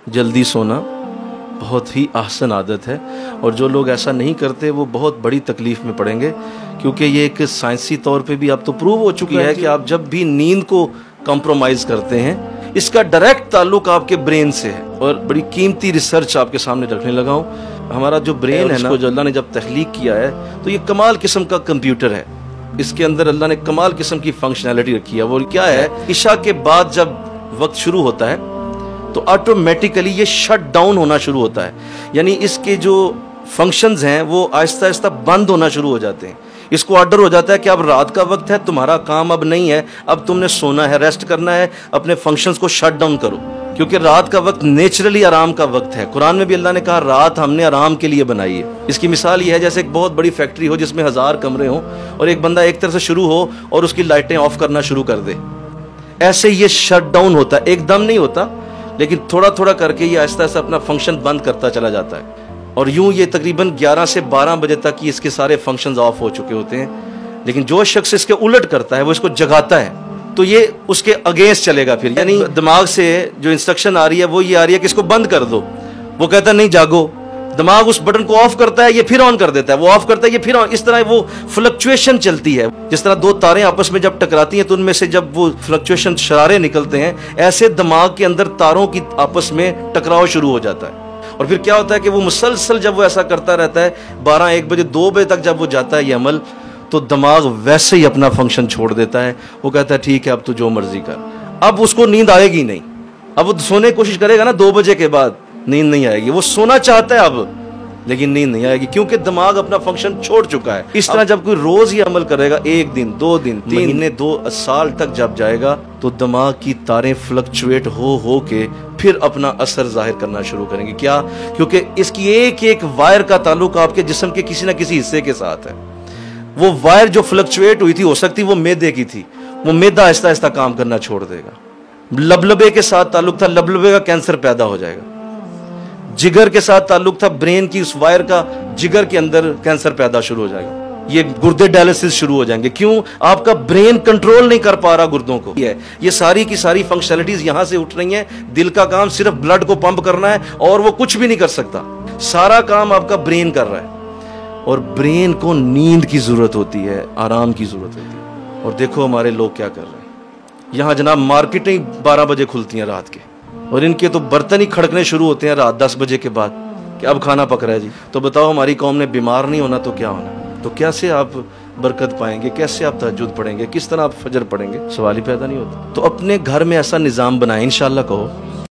जल्दी सोना बहुत ही आसान आदत है, और जो लोग ऐसा नहीं करते वो बहुत बड़ी तकलीफ़ में पड़ेंगे, क्योंकि ये एक साइंसी तौर पे भी अब तो प्रूव हो चुकी है कि आप जब भी नींद को कॉम्प्रोमाइज़ करते हैं, इसका डायरेक्ट ताल्लुक आपके ब्रेन से है। और बड़ी कीमती रिसर्च आपके सामने रखने लगा हूँ। हमारा जो ब्रेन है ना, जो अल्लाह ने जब तख्लीक किया है तो ये कमाल किस्म का कंप्यूटर है। इसके अंदर अल्लाह ने कमाल किस्म की फंक्शनैलिटी रखी है। वो क्या है, इशा के बाद जब वक्त शुरू होता है तो ऑटोमेटिकली ये शट डाउन होना शुरू होता है, यानी इसके जो फंक्शंस हैं वो आहिस्ता आहिस्ता बंद होना शुरू हो जाते हैं। इसको ऑर्डर हो जाता है कि अब रात का वक्त है, तुम्हारा काम अब नहीं है, अब तुमने सोना है, रेस्ट करना है, अपने फंक्शंस को शट डाउन करो, क्योंकि रात का वक्त नेचुरली आराम का वक्त है। कुरान में भी अल्लाह ने कहा रात हमने आराम के लिए बनाई है। इसकी मिसाल ये है जैसे एक बहुत बड़ी फैक्ट्री हो जिसमें 1000 कमरे हों और एक बंदा एक तरफ से शुरू हो और उसकी लाइटें ऑफ करना शुरू कर दे। ऐसे ये शट डाउन होता है, एकदम नहीं होता, लेकिन थोड़ा थोड़ा करके ये आहिस्ता आहिस्ता अपना फंक्शन बंद करता चला जाता है। और यूं ये तकरीबन 11 से 12 बजे तक ही इसके सारे फंक्शंस ऑफ हो चुके होते हैं। लेकिन जो शख्स इसके उलट करता है, वो इसको जगाता है, तो ये उसके अगेंस्ट चलेगा फिर। यानी दिमाग से जो इंस्ट्रक्शन आ रही है वो ये आ रही है कि इसको बंद कर दो, वो कहता है नहीं जागो। दिमाग उस बटन को ऑफ करता है, ये फिर ऑन कर देता है, वो ऑफ करता है, ये फिर ऑन। इस तरह वो फ्लक्चुएशन चलती है। जिस तरह दो तारें आपस में जब टकराती हैं तो उनमें से जब वो फ्लक्चुएशन शरारे निकलते हैं, ऐसे दिमाग के अंदर तारों की आपस में टकराव शुरू हो जाता है। और फिर क्या होता है कि वो मुसलसल जब वो ऐसा करता रहता है 12-1 बजे 2 बजे तक जब वो जाता है ये अमल, तो दिमाग वैसे ही अपना फंक्शन छोड़ देता है। वो कहता है ठीक है अब तो जो मर्जी कर। अब उसको नींद आएगी नहीं, अब वो सोने की कोशिश करेगा ना 2 बजे के बाद, नींद नहीं आएगी। वो सोना चाहता है अब, लेकिन नींद नहीं आएगी क्योंकि दिमाग अपना फंक्शन छोड़ चुका है। इस तरह जब कोई रोज ये अमल करेगा, 1 दिन 2 दिन 3 महीने 2 साल तक जब जाएगा, तो दिमाग की तारें फ्लक्चुएट हो के फिर अपना असर जाहिर करना शुरू करेंगे। क्या? क्योंकि इसकी एक एक वायर का ताल्लुक आपके जिस्म के किसी ना किसी हिस्से के साथ है। वो वायर जो फ्लक्चुएट हुई थी, हो सकती वो मैदे की थी, वो मैदा आहिस्ता आहिस्ता काम करना छोड़ देगा। लबलबे के साथ ताल्लुक था, लबलबे का कैंसर पैदा हो जाएगा। जिगर के साथ ताल्लुक था, ब्रेन की उस वायर का जिगर के अंदर कैंसर पैदा शुरू हो जाएगा। ये गुर्दे डायलिसिस शुरू हो जाएंगे। क्यों? आपका ब्रेन कंट्रोल नहीं कर पा रहा गुर्दों को। ये सारी की सारी फंक्शनलिटीज यहां से उठ रही हैं। दिल का काम सिर्फ ब्लड को पंप करना है और वो कुछ भी नहीं कर सकता। सारा काम आपका ब्रेन कर रहा है, और ब्रेन को नींद की जरूरत होती है, आराम की जरूरत होती है। और देखो हमारे लोग क्या कर रहे हैं। यहाँ जनाब मार्केटें 12 बजे खुलती हैं रात के, और इनके तो बर्तन ही खड़कने शुरू होते हैं रात 10 बजे के बाद कि अब खाना पक रहा है जी। तो बताओ हमारी कौम ने बीमार नहीं होना तो क्या होना? तो कैसे आप बरकत पाएंगे? कैसे आप तहज्जुद पढ़ेंगे? किस तरह आप फजर पढ़ेंगे? सवाल ही पैदा नहीं होता। तो अपने घर में ऐसा निज़ाम बनाएं, इंशाअल्लाह कहो